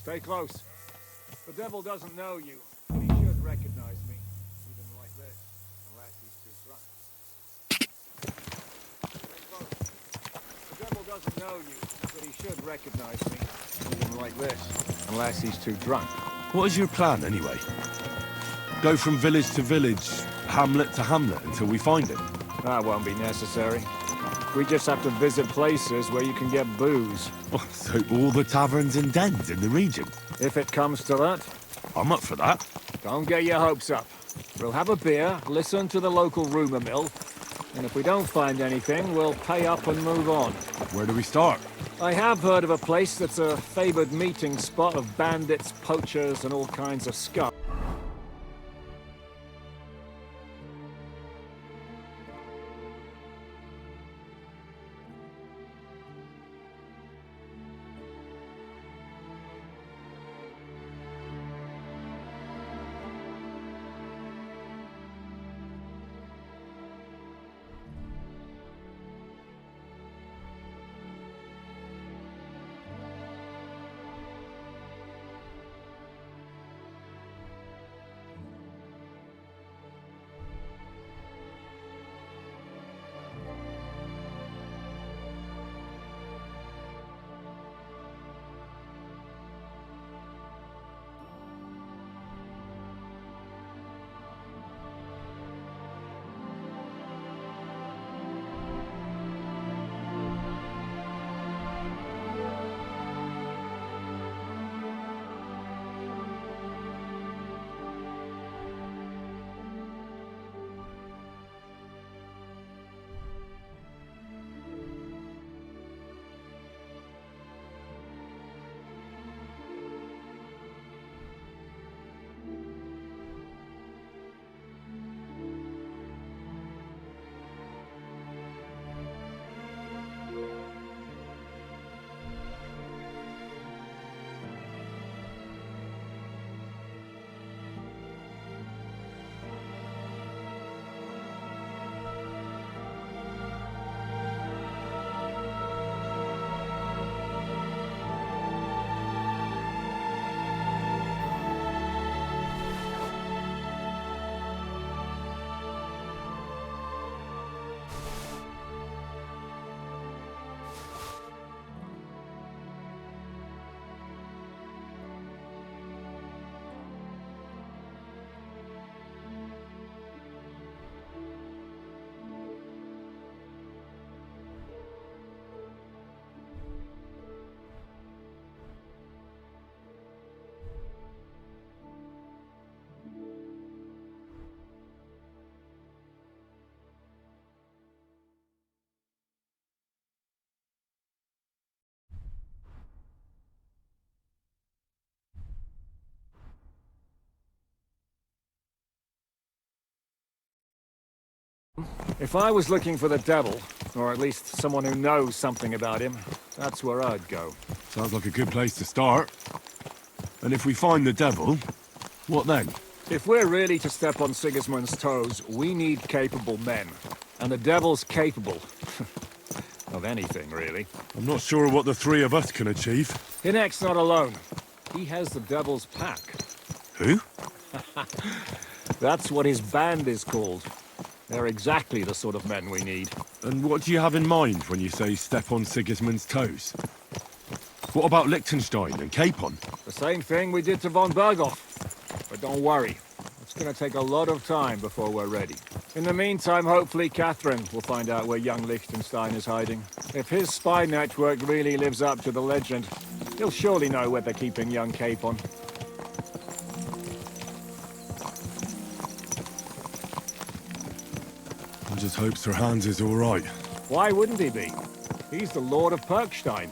Stay close. The devil doesn't know you, but he should recognize me, even like this, unless he's too drunk. Stay close. The devil doesn't know you, but he should recognize me, even like this, unless he's too drunk. What is your plan, anyway? Go from village to village, hamlet to hamlet, until we find him? That won't be necessary. We just have to visit places where you can get booze. Oh, so all the taverns and dens in the region? If it comes to that. I'm up for that. Don't get your hopes up. We'll have a beer, listen to the local rumor mill, and if we don't find anything, we'll pay up and move on. Where do we start? I have heard of a place that's a favored meeting spot of bandits, poachers, and all kinds of scum. If I was looking for the devil, or at least someone who knows something about him, that's where I'd go. Sounds like a good place to start. And if we find the devil, what then? If we're really to step on Sigismund's toes, we need capable men. And the devil's capable. Of anything, really. I'm not sure what the three of us can achieve. Hinek's not alone. He has the devil's pack. Who? That's what his band is called. They're exactly the sort of men we need. And what do you have in mind when you say step on Sigismund's toes? What about Liechtenstein and Capon? The same thing we did to von Berghoff. But don't worry. It's gonna take a lot of time before we're ready. In the meantime, hopefully Catherine will find out where young Liechtenstein is hiding. If his spy network really lives up to the legend, he'll surely know where they're keeping young Capon. I just hope Sir Hans is all right. Why wouldn't he be? He's the Lord of Perkstein.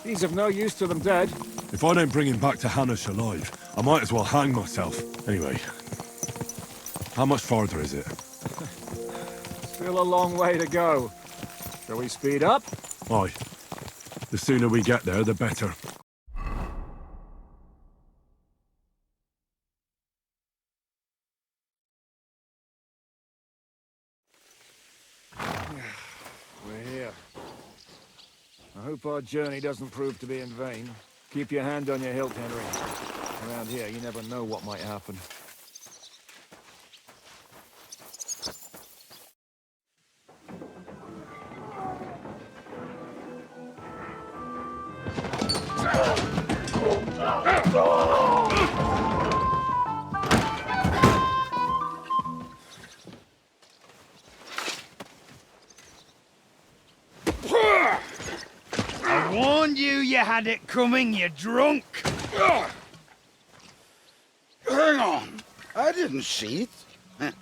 He's of no use to them dead. If I don't bring him back to Hanush alive, I might as well hang myself. Anyway, how much farther is it? Still a long way to go. Shall we speed up? Aye. The sooner we get there, the better. We're here. I hope our journey doesn't prove to be in vain. Keep your hand on your hilt, Henry. Around here, you never know what might happen. I warned you you had it coming, you drunk! Hang on. I didn't see it.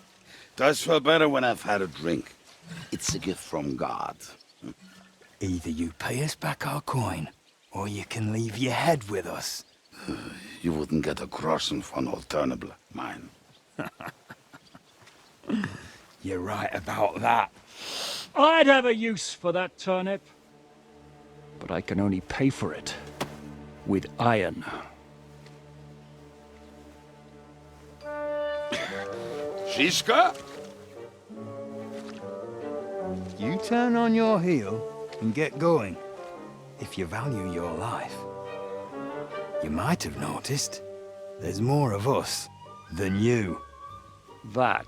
Does feel better when I've had a drink. It's a gift from God. Either you pay us back our coin, or you can leave your head with us. You wouldn't get a groschen for an alternative, mine. You're right about that. I'd have a use for that turnip. But I can only pay for it with iron. Shiska? You turn on your heel and get going. If you value your life. You might have noticed there's more of us than you. That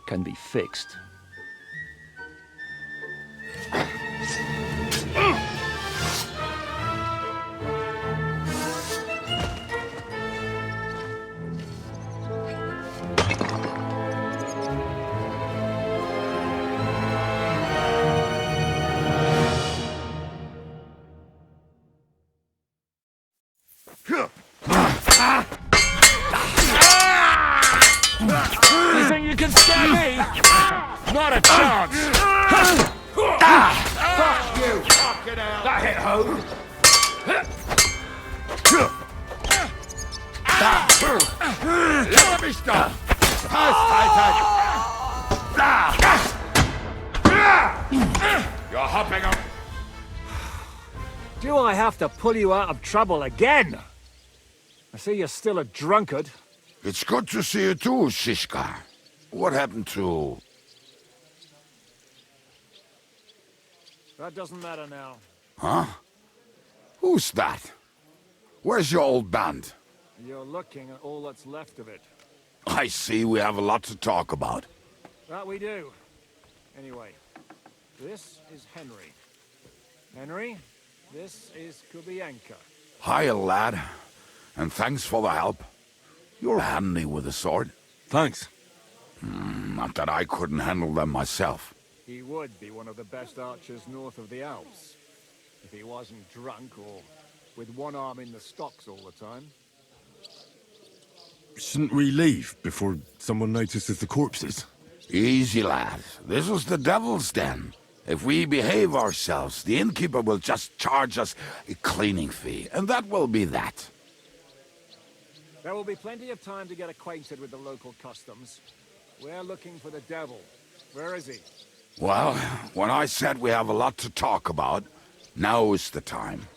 can be fixed. You think you can scare me? Not a chance! Fuck you! Fucking hell! That hit home! Let me stop! You're hopping up! Do I have to pull you out of trouble again? I see you're still a drunkard. It's good to see you too, Shishka. What happened to... That doesn't matter now. Huh? Who's that? Where's your old band? You're looking at all that's left of it. I see we have a lot to talk about. That we do. Anyway, this is Henry. Henry, this is Kubyenka. Hiya, lad. And thanks for the help. You're handy with a sword. Thanks. Not that I couldn't handle them myself. He would be one of the best archers north of the Alps. If he wasn't drunk or with one arm in the stocks all the time. Shouldn't we leave before someone notices the corpses? Easy, lad. This was the devil's den. If we behave ourselves, the innkeeper will just charge us a cleaning fee, and that will be that. There will be plenty of time to get acquainted with the local customs. We're looking for the devil. Where is he? Well, when I said we have a lot to talk about, now is the time.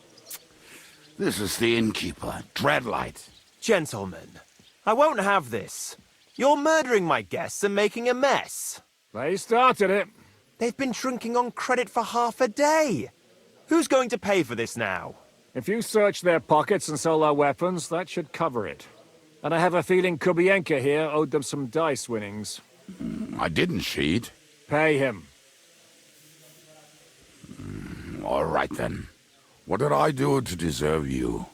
This is the innkeeper, Dreadlight. Gentlemen, I won't have this. You're murdering my guests and making a mess. They started it. They've been drinking on credit for half a day. Who's going to pay for this now? If you search their pockets and sell their weapons, that should cover it. And I have a feeling Kubyenka here owed them some dice winnings. I didn't cheat. Pay him. All right, then. What did I do to deserve you?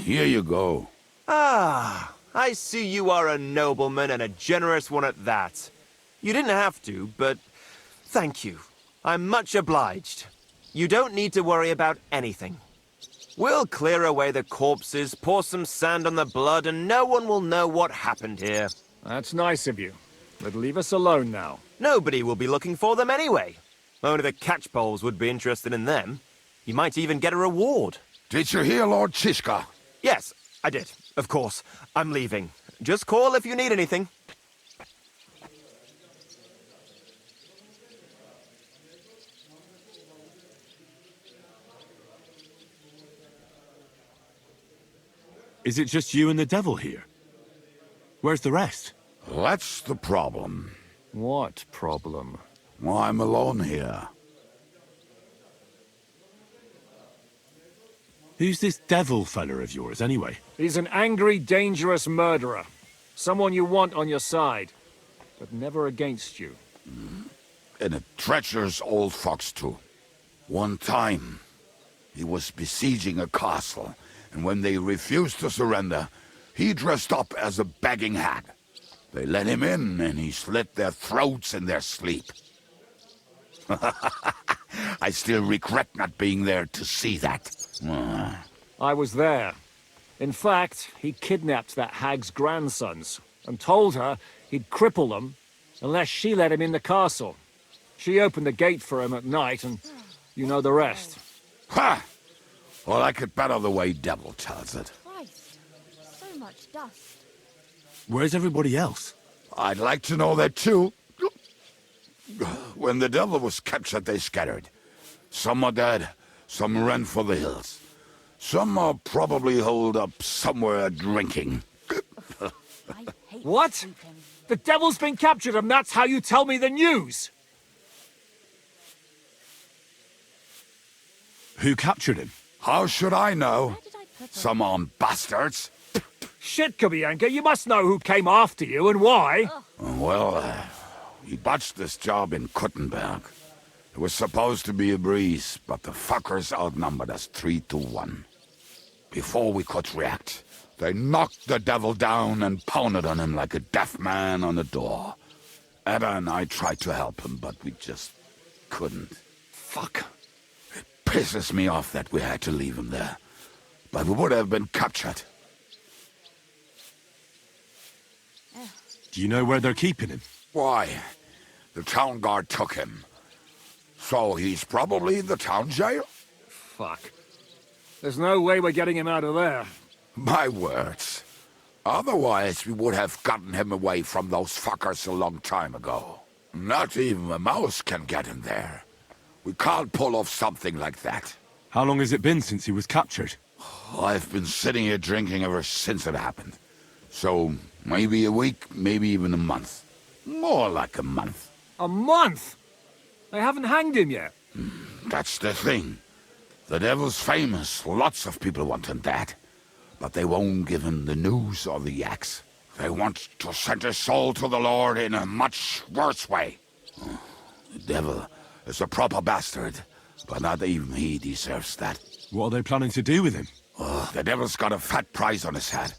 Here you go. Ah, I see you are a nobleman and a generous one at that. You didn't have to, but thank you. I'm much obliged. You don't need to worry about anything. We'll clear away the corpses, pour some sand on the blood, and no one will know what happened here. That's nice of you. But leave us alone now. Nobody will be looking for them anyway. Only the catchpoles would be interested in them. You might even get a reward. Did you hear Lord Shishka? Yes, I did. Of course. I'm leaving. Just call if you need anything. Is it just you and the devil here? Where's the rest? That's the problem. What problem? Well, I'm alone here. Who's this devil fella of yours, anyway? He's an angry, dangerous murderer. Someone you want on your side, but never against you. And a treacherous old fox, too. One time, he was besieging a castle, and when they refused to surrender, he dressed up as a begging hag. They let him in, and he slit their throats in their sleep. I still regret not being there to see that. I was there. In fact, he kidnapped that hag's grandsons, and told her he'd cripple them unless she let him in the castle. She opened the gate for him at night, and you know the rest. Ha! Well, I could better the way Devil tells it. Christ, so much dust. Where's everybody else? I'd like to know that too. When the Devil was captured, they scattered. Some are dead, some ran for the hills. Some are probably holed up somewhere drinking. I hate What? sleeping. The Devil's been captured, and that's how you tell me the news! Who captured him? How should I know? Where did I put it? Some armed bastards. Shit, Kubyenka, you must know who came after you and why. Well, we botched this job in Kuttenberg. It was supposed to be a breeze, but the fuckers outnumbered us 3-1. Before we could react, they knocked the Devil down and pounded on him like a deaf man on a door. Ada and I tried to help him, but we just couldn't. Fuck. It pisses me off that we had to leave him there. But we would have been captured. Do you know where they're keeping him? Why? The town guard took him. So he's probably in the town jail? Fuck. There's no way we're getting him out of there. My words. Otherwise, we would have gotten him away from those fuckers a long time ago. Not even a mouse can get him there. We can't pull off something like that. How long has it been since he was captured? I've been sitting here drinking ever since it happened. So, maybe a week, maybe even a month. More like a month. A month? They haven't hanged him yet. That's the thing. The Devil's famous. Lots of people want him dead. But they won't give him the news or the axe. They want to send his soul to the Lord in a much worse way. The Devil is a proper bastard, but not even he deserves that. What are they planning to do with him? The Devil's got a fat price on his head.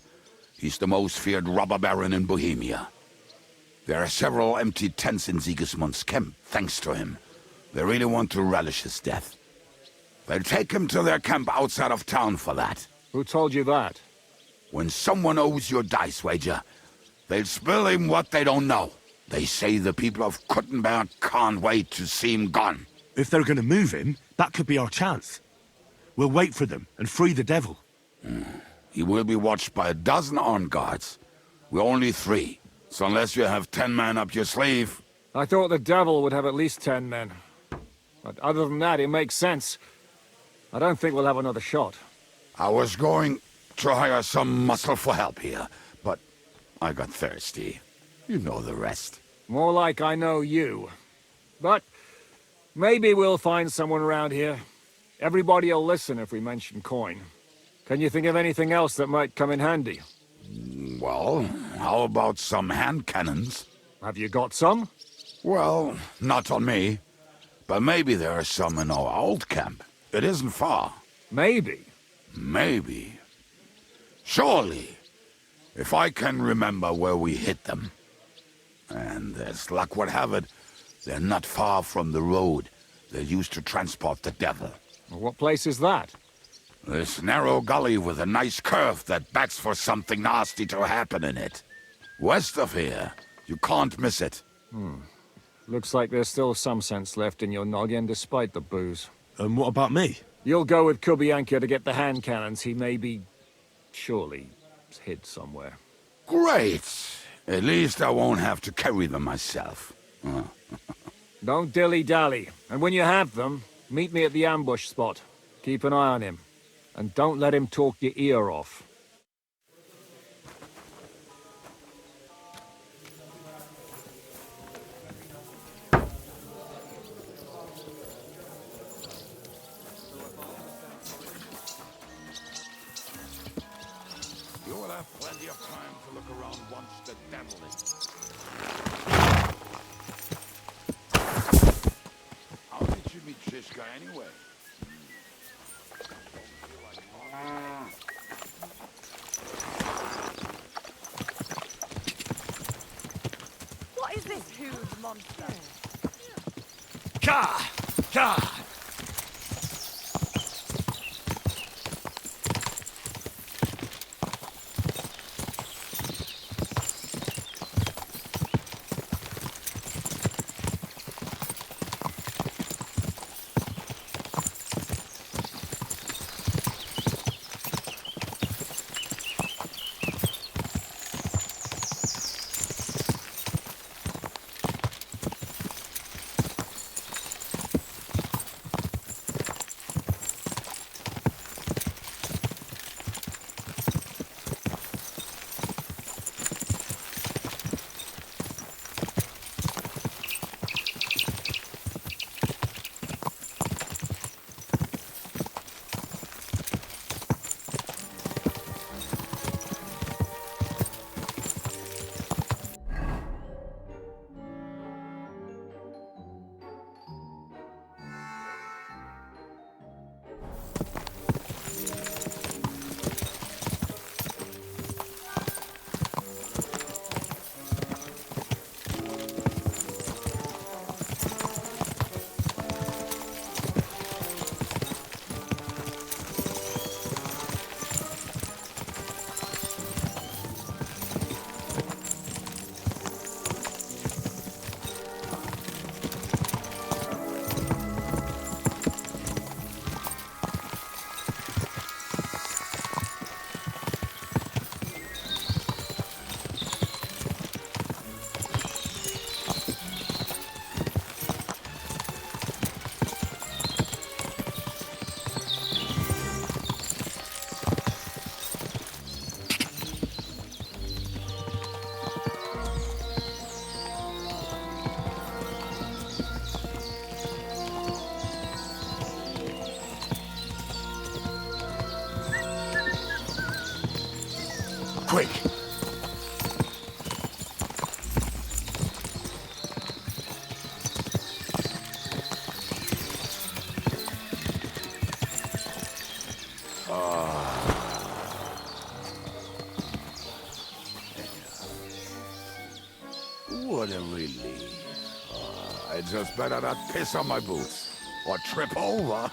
He's the most feared robber baron in Bohemia. There are several empty tents in Sigismund's camp, thanks to him. They really want to relish his death. They'll take him to their camp outside of town for that. Who told you that? When someone owes you a dice wager, they'll spill him what they don't know. They say the people of Kuttenberg can't wait to see him gone. If they're going to move him, that could be our chance. We'll wait for them and free the Devil. He will be watched by a dozen armed guards. We're only 3, so unless you have 10 men up your sleeve... I thought the Devil would have at least 10 men. But other than that, it makes sense. I don't think we'll have another shot. I was going to hire some muscle for help here, but I got thirsty. You know the rest. More like I know you. But maybe we'll find someone around here. Everybody'll listen if we mention coin. Can you think of anything else that might come in handy? Well, how about some hand cannons? Have you got some? Well, not on me. But maybe there are some in our old camp. It isn't far. Maybe. Maybe. Surely. If I can remember where we hid them. And as luck would have it, they're not far from the road they used to transport the Devil. What place is that? This narrow gully with a nice curve that begs for something nasty to happen in it. West of here. You can't miss it. Looks like there's still some sense left in your noggin despite the booze. And what about me? You'll go with Kubyenka to get the hand cannons. He may be... surely hid somewhere. Great. At least I won't have to carry them myself. Don't dilly-dally. And when you have them, meet me at the ambush spot. Keep an eye on him. And don't let him talk your ear off. will have plenty of time to look around once the devil is. How did you meet Shishka anyway? What is this huge monster? Ka! Ka! Quick! What a relief. I just better not piss on my boots or trip over.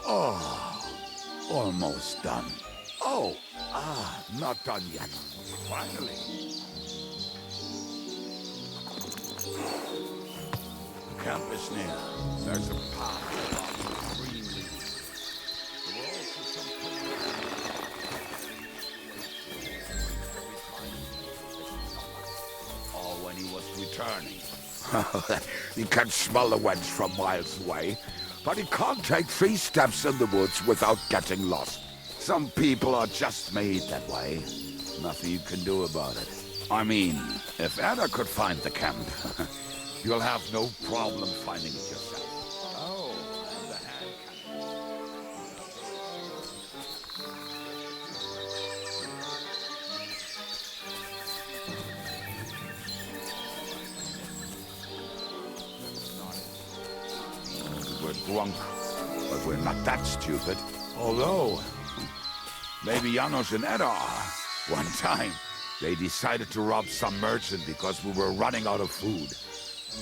Oh, almost done. Oh, not done yet. Finally. The camp is near. There's a path along the green leaves. There were also some or when he was returning. He can smell the wench from miles away, but he can't take 3 steps in the woods without getting lost. Some people are just made that way. Nothing you can do about it. I mean, if Ada could find the camp, you'll have no problem finding it yourself. Oh, and the hand cannon. We're drunk, but we're not that stupid. Although, maybe Janos and Edda are. One time, they decided to rob some merchant because we were running out of food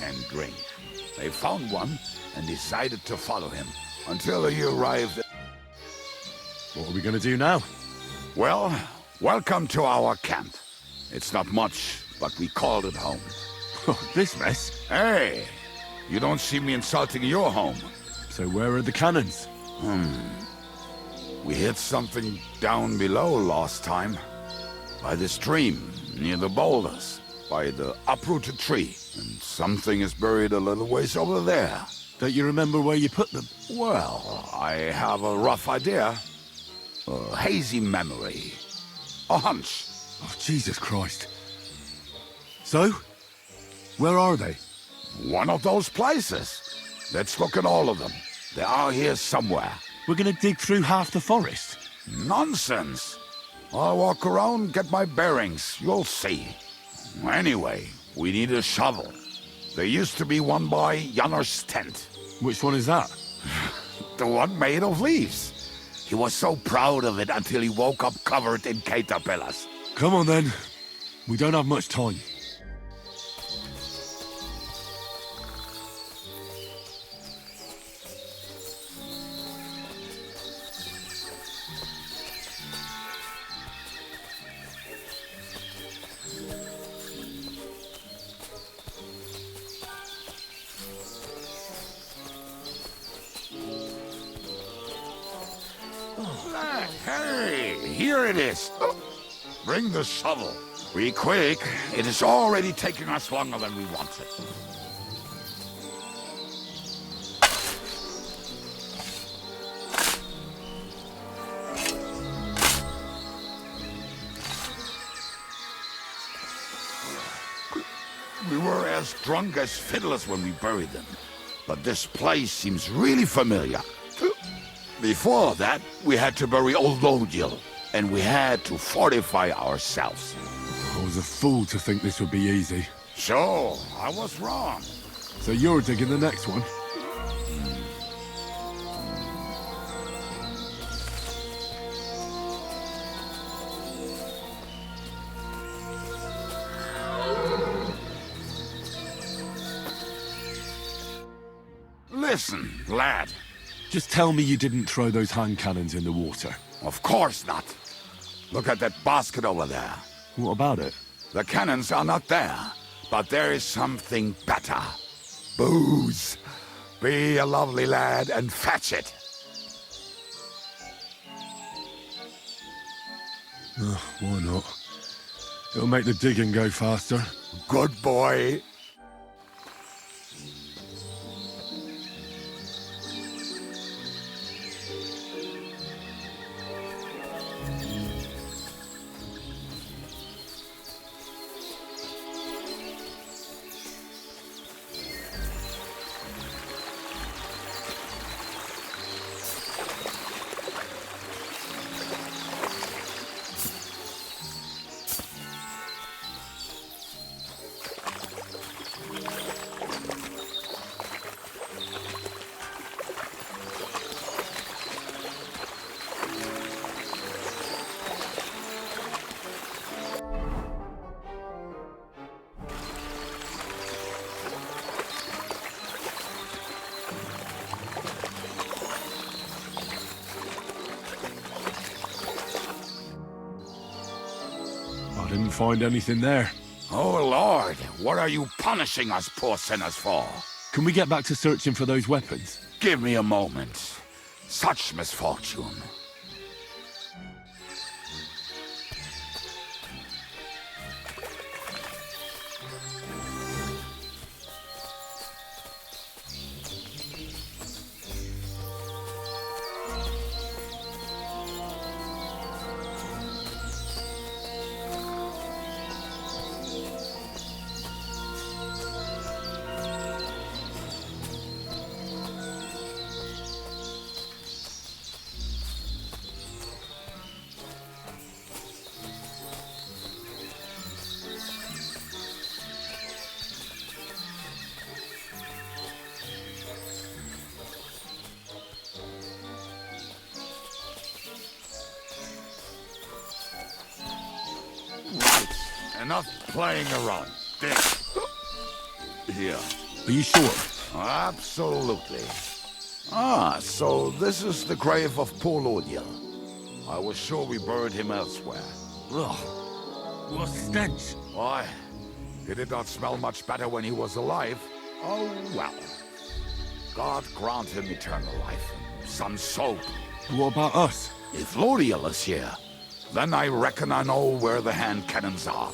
and drink. They found one and decided to follow him until he arrived. What are we gonna do now? Well, welcome to our camp. It's not much, but we called it home. Oh, this mess? Hey, you don't see me insulting your home. So where are the cannons? We hit something down below last time. By the stream, near the boulders. By the uprooted tree. And something is buried a little ways over there. Don't you remember where you put them? Well, I have a rough idea. A hazy memory. A hunch. Oh, Jesus Christ. So? Where are they? One of those places. Let's look at all of them. They are here somewhere. We're gonna dig through half the forest. Nonsense! I'll walk around, get my bearings. You'll see. Anyway, we need a shovel. There used to be one by Janner's tent. Which one is that? The one made of leaves. He was so proud of it until he woke up covered in caterpillars. Come on then. We don't have much time. Hey, here it is. Bring the shovel. Be quick. It is already taking us longer than we wanted. We were as drunk as fiddlers when we buried them. But this place seems really familiar. Before that, we had to bury old Lodiel, and we had to fortify ourselves. I was a fool to think this would be easy. So, I was wrong. So you're digging the next one? Listen, lad. Just tell me you didn't throw those hand cannons in the water. Of course not. Look at that basket over there. What about it? The cannons are not there, but there is something better. Booze. Be a lovely lad and fetch it. Why not? It'll make the digging go faster. Good boy. I didn't find anything there. Oh, Lord, what are you punishing us poor sinners for? Can we get back to searching for those weapons? Give me a moment. Such misfortune. Enough playing around. This. Here. Are you sure? Absolutely. Ah, so this is the grave of poor Lodiel. I was sure we buried him elsewhere. Ugh. What a stench. Why? He did not smell much better when he was alive. Oh, well. God grant him eternal life and some soap. What about us? If Lodiel is here, then I reckon I know where the hand cannons are.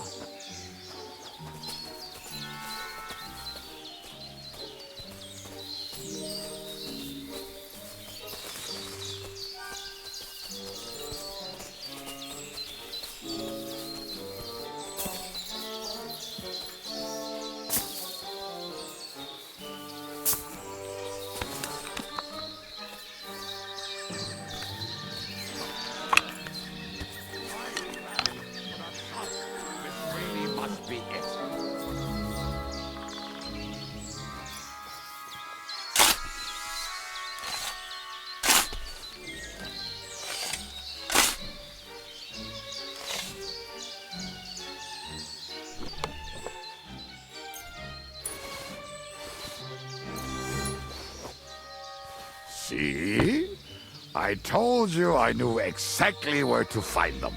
I told you I knew exactly where to find them.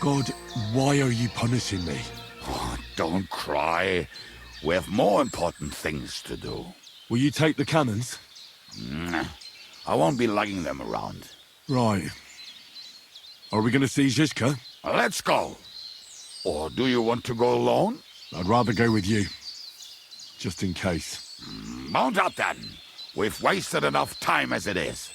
God, why are you punishing me? Oh, don't cry. We have more important things to do. Will you take the cannons? I won't be lugging them around. Right. Are we gonna see Zizka? Let's go. Or do you want to go alone? I'd rather go with you. Just in case. Mount up then. We've wasted enough time as it is.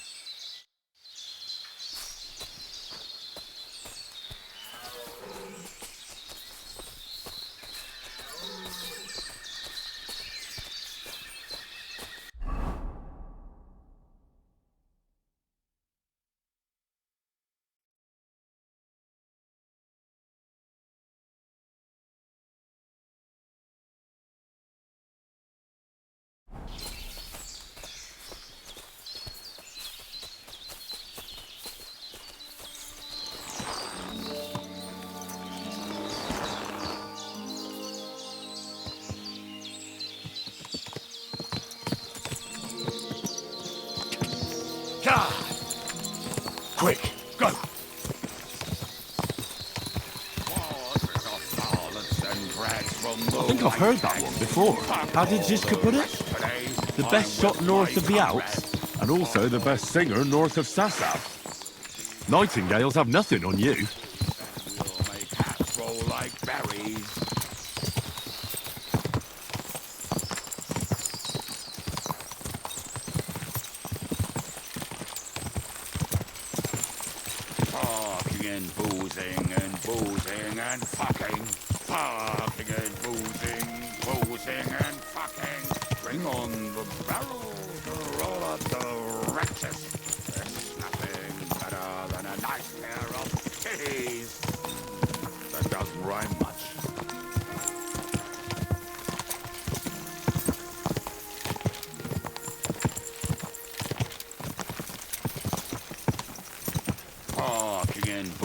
Quick, go! I think I've heard that one before. How did Zizka put it? The best shot north of the Alps, and also the best singer north of Sasau. Nightingales have nothing on you. We'll make hats roll like berries. Talking and boozing and boozing and fucking. Talking and boozing and fucking. Bring on the barrel to roll up the wretches. There's nothing better than a nice pair of titties. That doesn't rhyme much. Talking and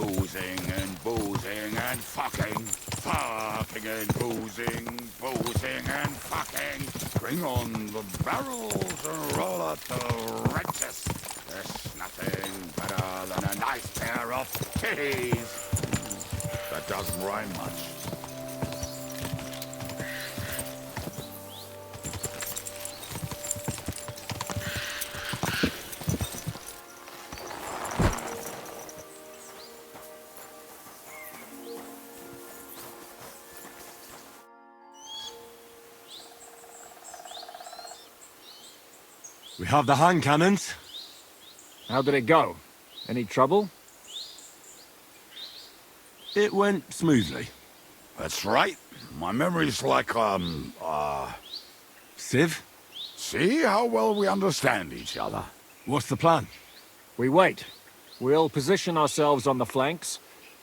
boozing and fucking. Talking and boozing and fucking. Bring on the barrels and roll out the wretches. There's nothing better than a nice pair of titties. That doesn't rhyme much. We have the hand cannons. How did it go? Any trouble? It went smoothly. That's right. My memory's like, Civ, see how well we understand each other. what's the plan? We wait. We'll position ourselves on the flanks,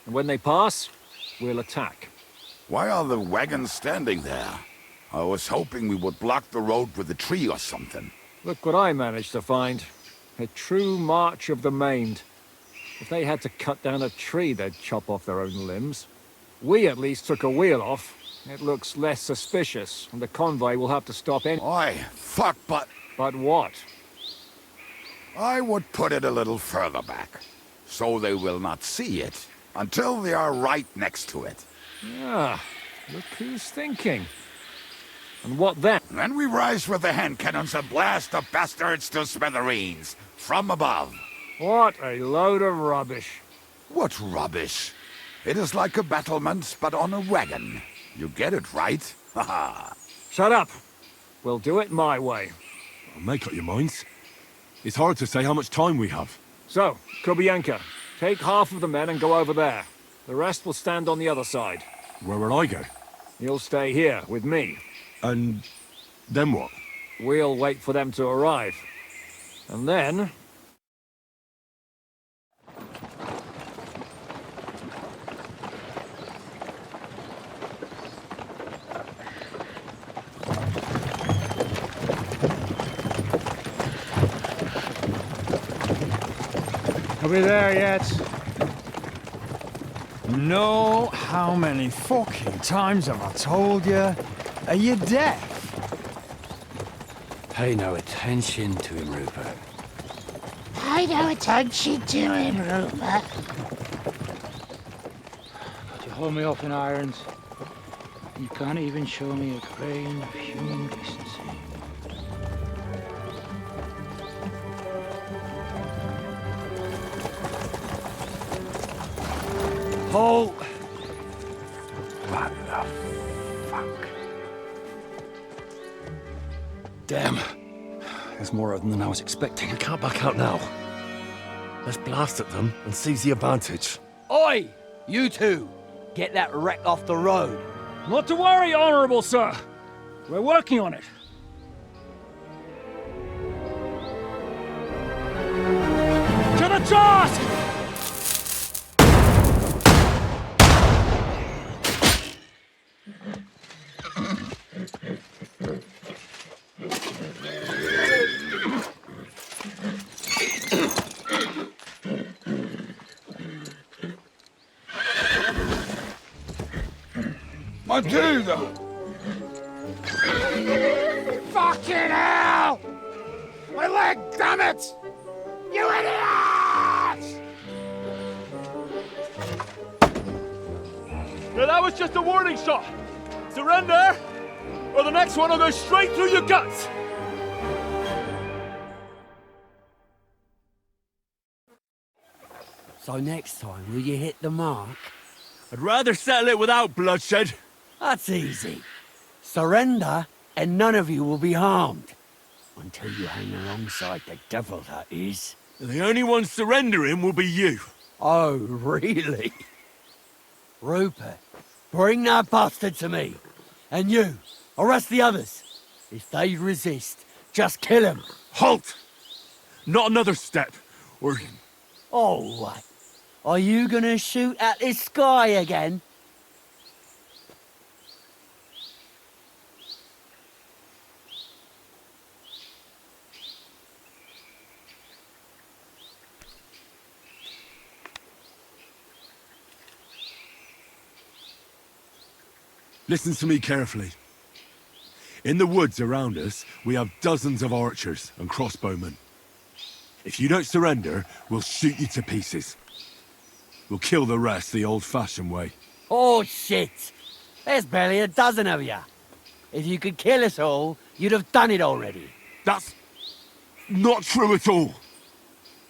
and when they pass, we'll attack. Why are the wagons standing there? I was hoping we would block the road with a tree or something. Look what I managed to find. A true march of the maimed. If they had to cut down a tree, they'd chop off their own limbs. We at least took a wheel off. It looks less suspicious, and the convoy will have to stop any— Oi, fuck, but But what? I would put it a little further back, so they will not see it until they are right next to it. Ah, look who's thinking. And what then? Then we rise with the hand cannons and blast the bastards to smithereens, from above. What a load of rubbish. What rubbish. It is like a battlement, but on a wagon. You get it, right? Haha. Shut up. We'll do it my way. Make up your minds. It's hard to say how much time we have. So, Kubyenka, take half of the men and go over there. The rest will stand on the other side. Where will I go? You'll stay here with me. And then what? We'll wait for them to arrive. And then— Are we there yet? No, how many fucking times have I told you? Are you deaf? Pay no attention to him, Rupert. Pay no attention to him, Rupert. You hold me up in irons. You can't even show me a grain of human decency. Halt! What the fuck? Damn. There's more of them than I was expecting. We can't back out now. Let's blast at them and seize the advantage. Oi! You two! Get that wreck off the road. Not to worry, Honourable Sir. We're working on it. To the task! Matilda! Fucking hell! My leg, damn it! You idiots! Now that was just a warning shot. Surrender, or the next one will go straight through your guts. So next time, will you hit the mark? I'd rather settle it without bloodshed. That's easy. Surrender, and none of you will be harmed. Until you hang alongside the devil, that is. The only one surrendering will be you. Oh, really? Rupert, bring that bastard to me. And you, arrest the others. If they resist, just kill them. Halt! Not another step, or... Oh, what? Are you gonna shoot at the sky again? Listen to me carefully. In the woods around us, we have dozens of archers and crossbowmen. If you don't surrender, we'll shoot you to pieces. We'll kill the rest the old-fashioned way. Oh, shit! There's barely a dozen of you. If you could kill us all, you'd have done it already. That's not true at all.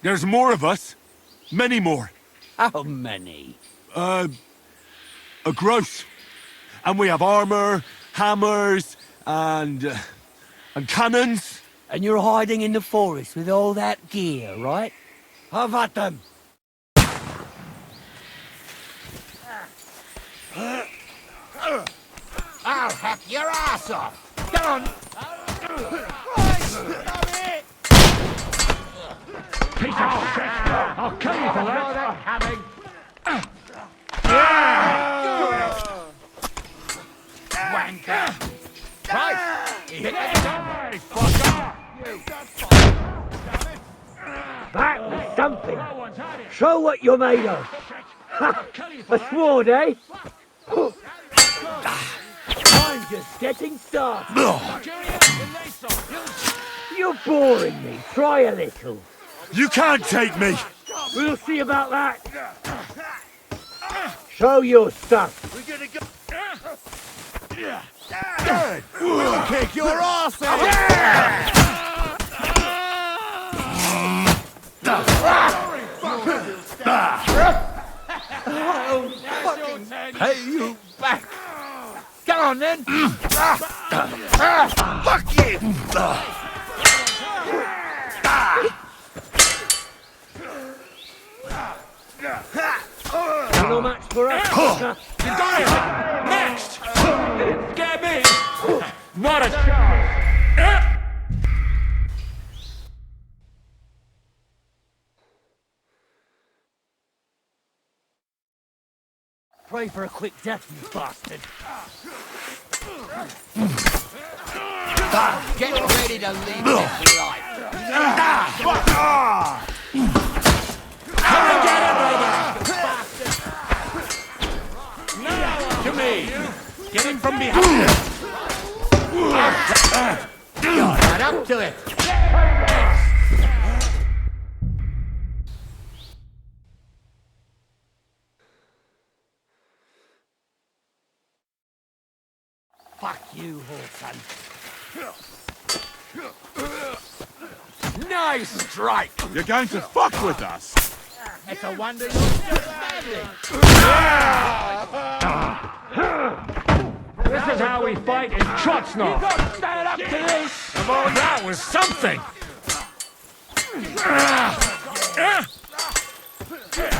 There's more of us. Many more. How many? A gross. And we have armor, hammers, and cannons. And you're hiding in the forest with all that gear, right? Have at them! I'll hack your ass off! Come on! Piece of shit! I'll kill you for that! Wanker! Right! Hit Hey, fuck off! That was something! Show what you're made of! Ha! A sword, eh? I'm just getting started! You're boring me. Try a little. You can't take me! We'll see about that. Show your stuff. We're gonna go. We'll kick your ass in! Pay you back! Come on then! Fuck you! No match for us. You got it! Next! Get me! Not a chance! Pray for a quick death, you bastard. Get ready to leave this life! Come and get him, brother! To me! Get him from behind! Right up to it! Fuck you, Horton. Nice strike! You're going to fuck with us? It's a wonder you're still standing. This is how we fight in Trotsnov. You got to stand up to this! Come on, that was something!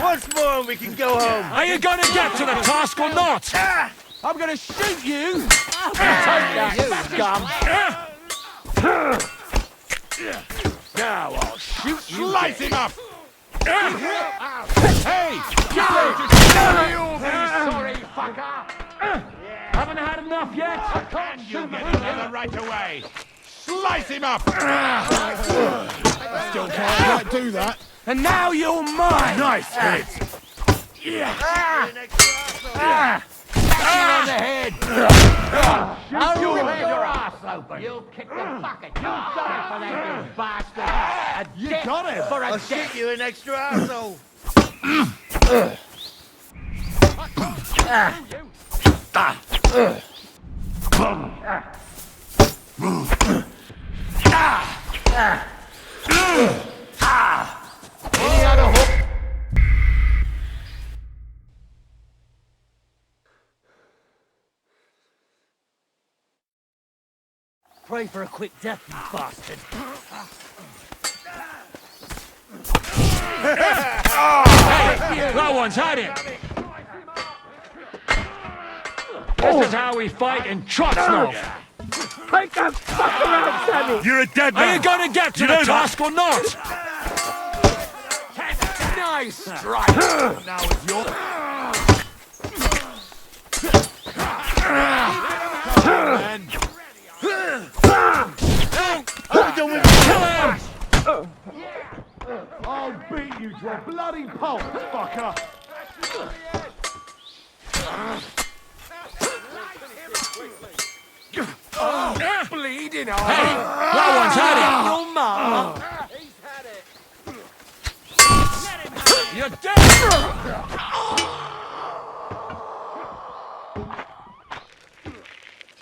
Once more and we can go home. Are you gonna get to the task or not? I'm gonna shoot you! Take that, scum! Now I'll shoot you. Slice him up! Hey! Sorry, fucker! Haven't had enough yet? Can you get another right away? Slice him up! Still can't quite do that. And now you're mine! Nice hit! On the head! Shoot you in your ass open! You kick the bucket! You got it for that, you bastard! You got him! For a shoot you an extra arsehole! Any other hook? Pray for a quick death, you bastard. That one's had it! This is how we fight in Trotsnov. Take that fucker out, Sammy! You're a dead man! Are you gonna get to the task or not? Nice strike! Now it's your... I'll beat you to a bloody pulp, fucker! Bleeding on! Hey, that one's had Your mama! it! You're dead!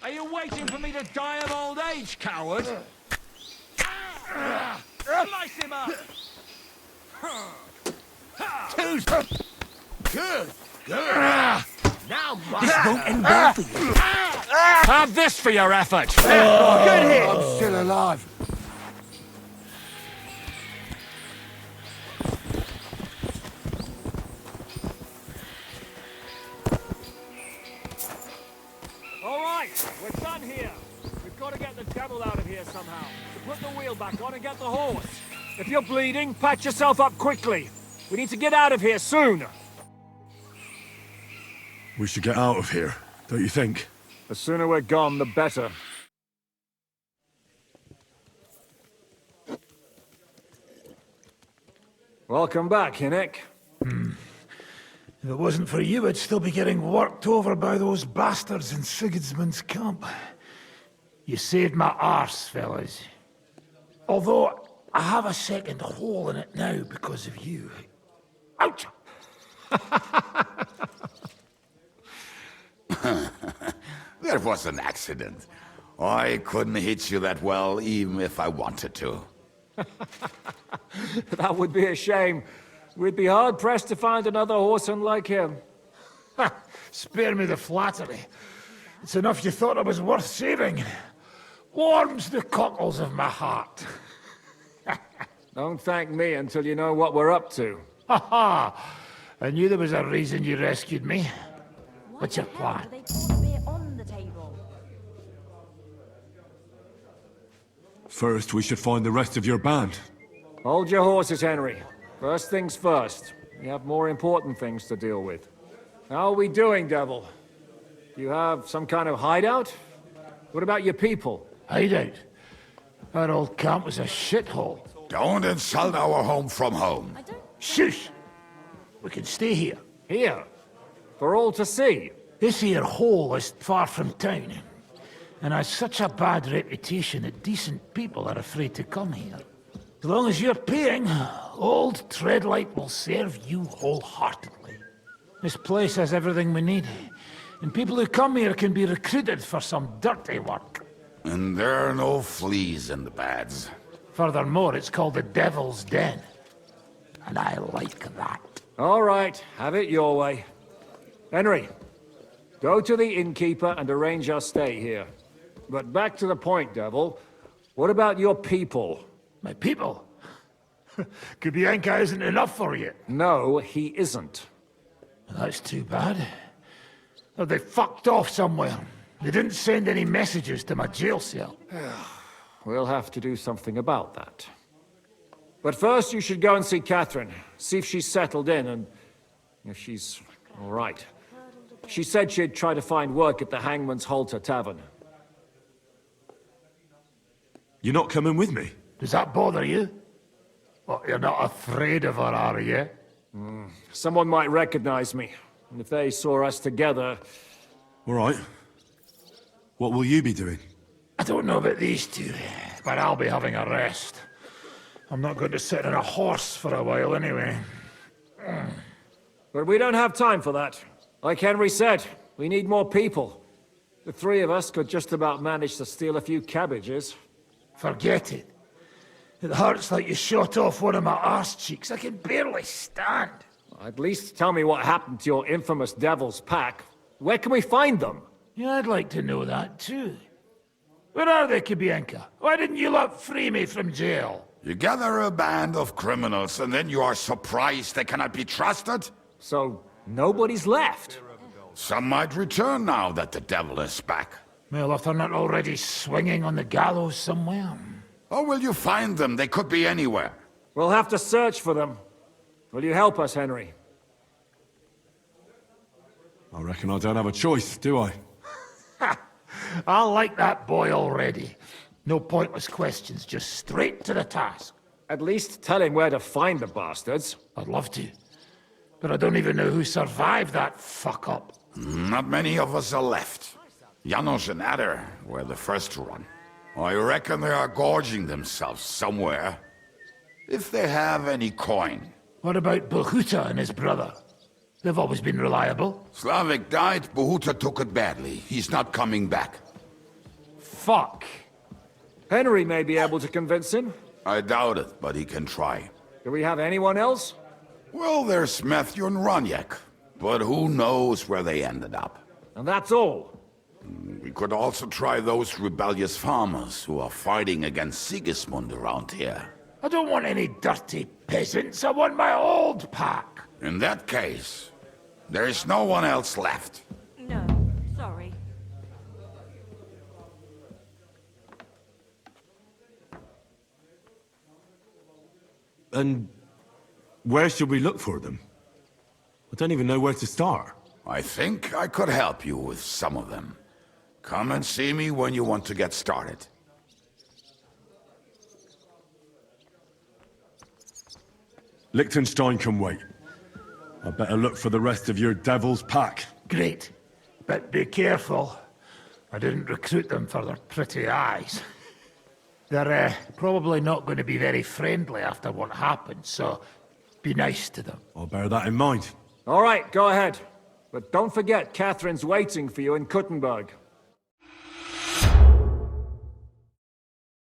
Are you waiting for me to die of old age, coward? Slice him up! Good! Now, this won't end well for you. Have this for your effort! Good hit! I'm still alive. All right, we're done here. We've got to get the devil out of here somehow. So put the wheel back on and get the horse. If you're bleeding, patch yourself up quickly. We need to get out of here soon. We should get out of here, don't you think? The sooner we're gone, the better. Welcome back, Hinnick. If it wasn't for you, I'd still be getting worked over by those bastards in Sigismund's camp. You saved my arse, fellas. Although, I have a second hole in it now because of you. Ouch! That was an accident. I couldn't hit you that well, even if I wanted to. That would be a shame. We'd be hard-pressed to find another horseman like him. Spare me the flattery. It's enough you thought I was worth saving. Warms the cockles of my heart. Don't thank me until you know what we're up to. Ha ha! I knew there was a reason you rescued me. What's your plan? They pour the beer on the table. First, we should find the rest of your band. Hold your horses, Henry. First things first. We have more important things to deal with. How are we doing, Devil? You have some kind of hideout? What about your people? Hideout? That old camp was a shithole. Don't insult our home from home. Shush! We can stay here. Here? For all to see? This here hole is far from town, and has such a bad reputation that decent people are afraid to come here. As long as you're paying, old Treadlight will serve you wholeheartedly. This place has everything we need, and people who come here can be recruited for some dirty work. And there are no fleas in the beds. Furthermore, it's called the Devil's Den. And I like that. All right, have it your way. Henry, go to the innkeeper and arrange our stay here. But back to the point, Devil. What about your people? My people? Kubyenka isn't enough for you. No, he isn't. That's too bad. Oh, they fucked off somewhere. They didn't send any messages to my jail cell. We'll have to do something about that. But first you should go and see Catherine. See if she's settled in and if she's all right. She said she'd try to find work at the Hangman's Halter Tavern. You're not coming with me? Does that bother you? Oh, you're not afraid of her, are you? Someone might recognize me. And if they saw us together... All right. What will you be doing? I don't know about these two, but I'll be having a rest. I'm not going to sit on a horse for a while anyway. But we don't have time for that. Like Henry said, we need more people. The three of us could just about manage to steal a few cabbages. Forget it. It hurts like you shot off one of my arse cheeks. I can barely stand. At least tell me what happened to your infamous Devil's Pack. Where can we find them? Yeah, I'd like to know that too. Where are they, Kubyenka? Why didn't you lot free me from jail? You gather a band of criminals and then you are surprised they cannot be trusted? So, nobody's left? Some might return now that the devil is back. Well, if they're not already swinging on the gallows somewhere. Or will you find them? They could be anywhere. We'll have to search for them. Will you help us, Henry? I reckon I don't have a choice, do I? I like that boy already. No pointless questions, just straight to the task. At least tell him where to find the bastards. I'd love to. But I don't even know who survived that fuck-up. Not many of us are left. Janos and Adder were the first to run. I reckon they are gorging themselves somewhere. If they have any coin. What about Bohuta and his brother? They've always been reliable. Slavik died, Bohuta took it badly. He's not coming back. Fuck. Henry may be able to convince him. I doubt it, but he can try. Do we have anyone else? Well, there's Matthew and Ronyak. But who knows where they ended up. And that's all. We could also try those rebellious farmers who are fighting against Sigismund around here. I don't want any dirty peasants. I want my old pack. In that case, there is no one else left. No, sorry. And where should we look for them? I don't even know where to start. I think I could help you with some of them. Come and see me when you want to get started. Liechtenstein can wait. I better look for the rest of your Devil's Pack. Great. But be careful. I didn't recruit them for their pretty eyes. They're probably not going to be very friendly after what happened, so be nice to them. I'll bear that in mind. All right, go ahead. But don't forget, Catherine's waiting for you in Kuttenberg.